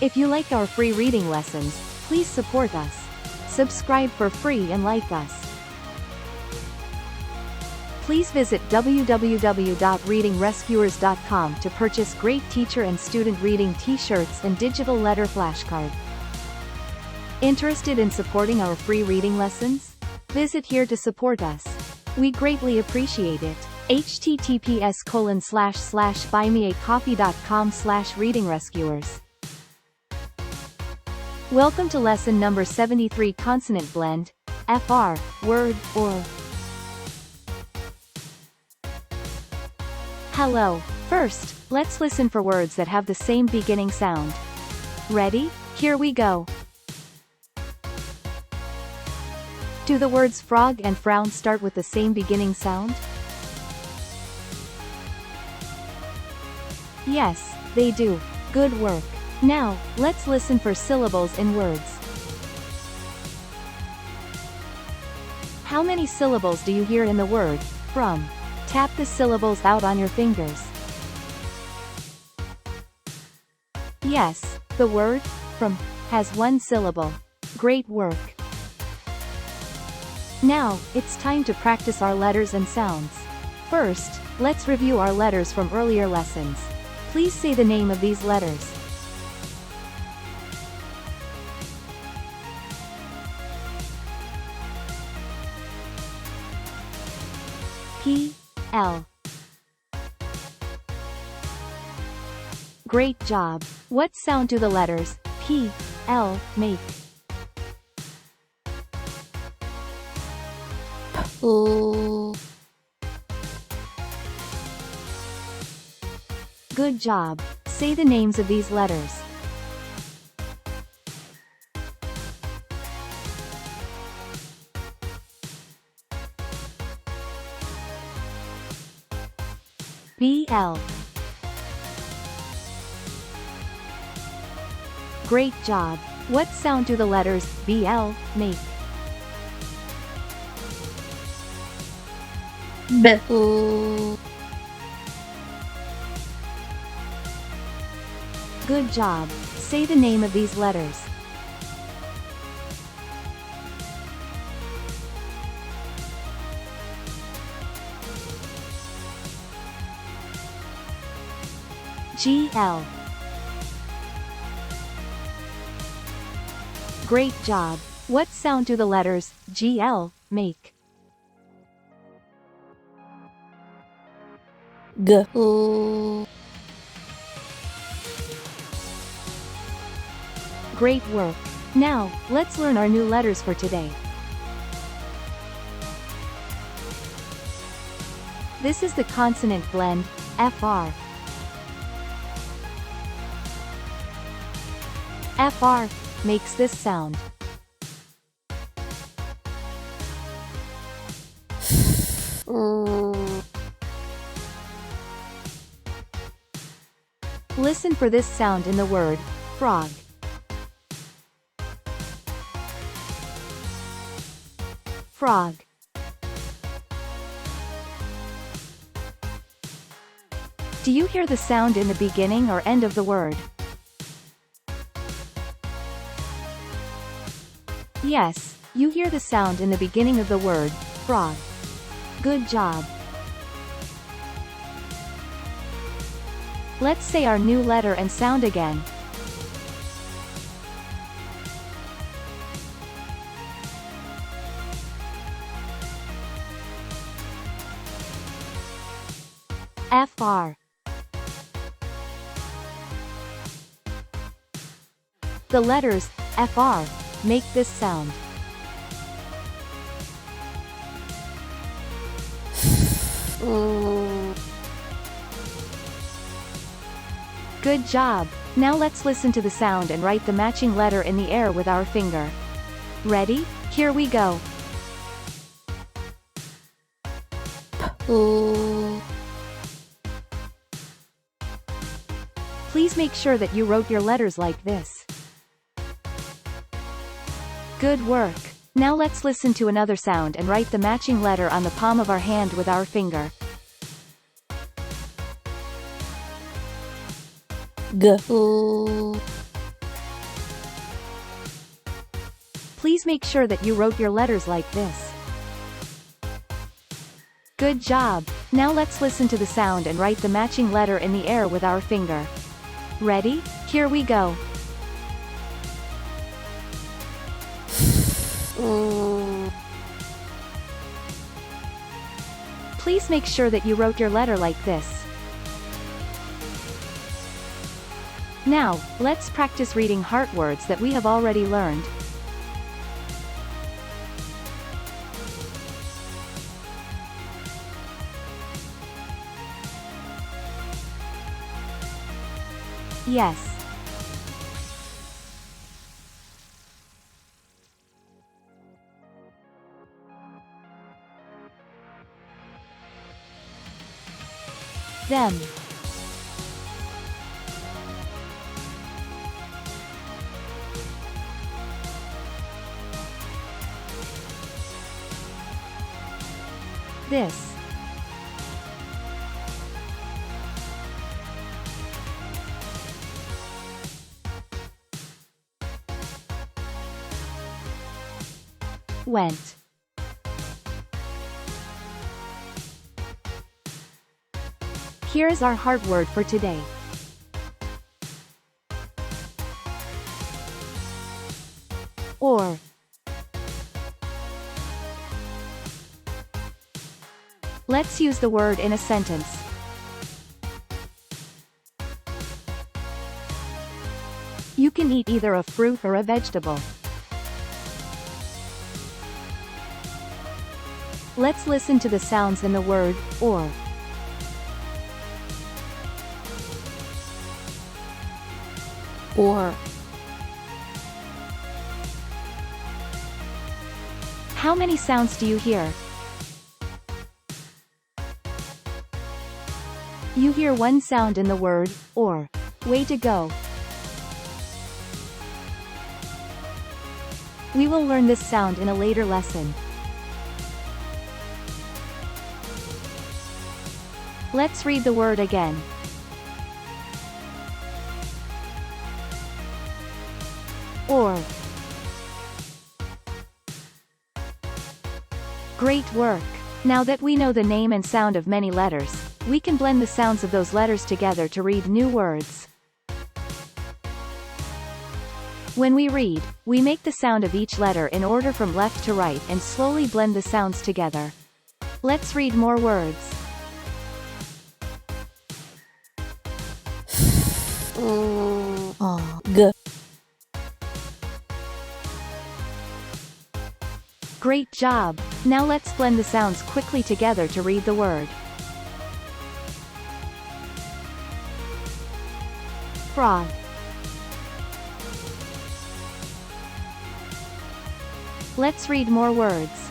If you like our free reading lessons, please support us. Subscribe for free and like us. Please visit www.readingrescuers.com to purchase great teacher and student reading t-shirts and digital letter flashcard. Interested in supporting our free reading lessons? Visit here to support us. We greatly appreciate it. https://buymeacoffee.com/readingrescuers. Welcome to lesson number 73, Consonant Blend, FR, word, or. Hello. First, let's listen for words that have the same beginning sound. Ready? Here we go. Do the words frog and frown start with the same beginning sound? Yes, they do. Good work. Now, let's listen for syllables in words. How many syllables do you hear in the word from? Tap the syllables out on your fingers. Yes, the word from has one syllable. Great work. Now, it's time to practice our letters and sounds. First, let's review our letters from earlier lessons. Please say the name of these letters. P, L. Great job. What sound do the letters P, L make? Good job. Say the names of these letters. BL. Great job. What sound do the letters BL make? B. Good job. Say the name of these letters. GL. Great job. What sound do the letters GL make? G. Great work. Now, let's learn our new letters for today. This is the consonant blend, FR. FR makes this sound. Listen for this sound in the word frog. Frog. Do you hear the sound in the beginning or end of the word? Yes, you hear the sound in the beginning of the word frog. Good job. Let's say our new letter and sound again. FR. The letters FR make this sound. Good job. Now let's listen to the sound and write the matching letter in the air with our finger. Ready? Here we go. Please make sure that you wrote your letters like this. Good work. Now let's listen to another sound and write the matching letter on the palm of our hand with our finger. G. Please make sure that you wrote your letters like this. Good job! Now let's listen to the sound and write the matching letter in the air with our finger. Ready? Here we go. Please make sure that you wrote your letter like this. Now, let's practice reading heart words that we have already learned. Yes. Them. This. Went. Here is our heart word for today. Or. Let's use the word in a sentence. You can eat either a fruit or a vegetable. Let's listen to the sounds in the word, or. Or. How many sounds do you hear? You hear one sound in the word, or. Way to go! We will learn this sound in a later lesson. Let's read the word again. Or. Great work! Now that we know the name and sound of many letters, we can blend the sounds of those letters together to read new words. When we read, we make the sound of each letter in order from left to right and slowly blend the sounds together. Let's read more words. G. Great job! Now let's blend the sounds quickly together to read the word. Frog. Let's read more words.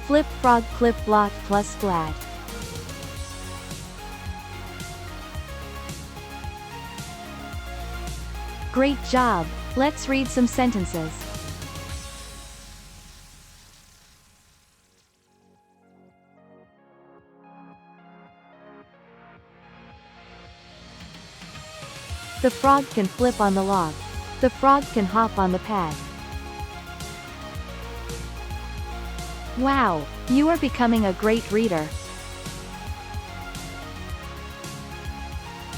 Flip, frog, clip, blot, plus, glad. Great job! Let's read some sentences. The frog can flip on the log. The frog can hop on the pad. Wow! You are becoming a great reader.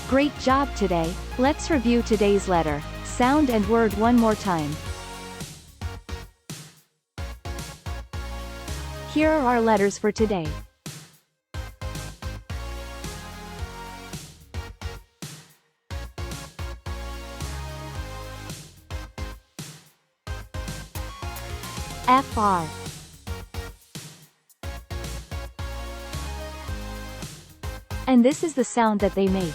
Great job today! Let's review today's letter, sound and word one more time. Here are our letters for today. FR. And this is the sound that they make.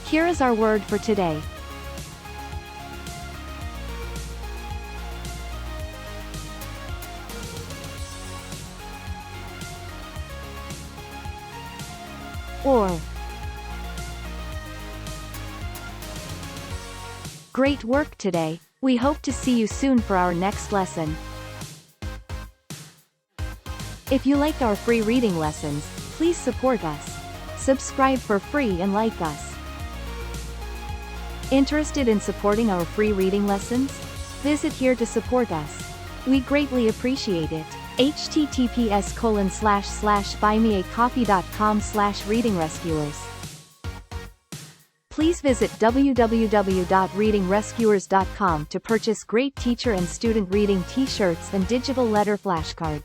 Here is our word for today. Or. Great work today. We hope to see you soon for our next lesson. If you like our free reading lessons, please support us. Subscribe for free and like us. Interested in supporting our free reading lessons? Visit here to support us. We greatly appreciate it. https://buymeacoffee.com/readingrescuers. Please visit www.readingrescuers.com to purchase great teacher and student reading t-shirts and digital letter flashcard.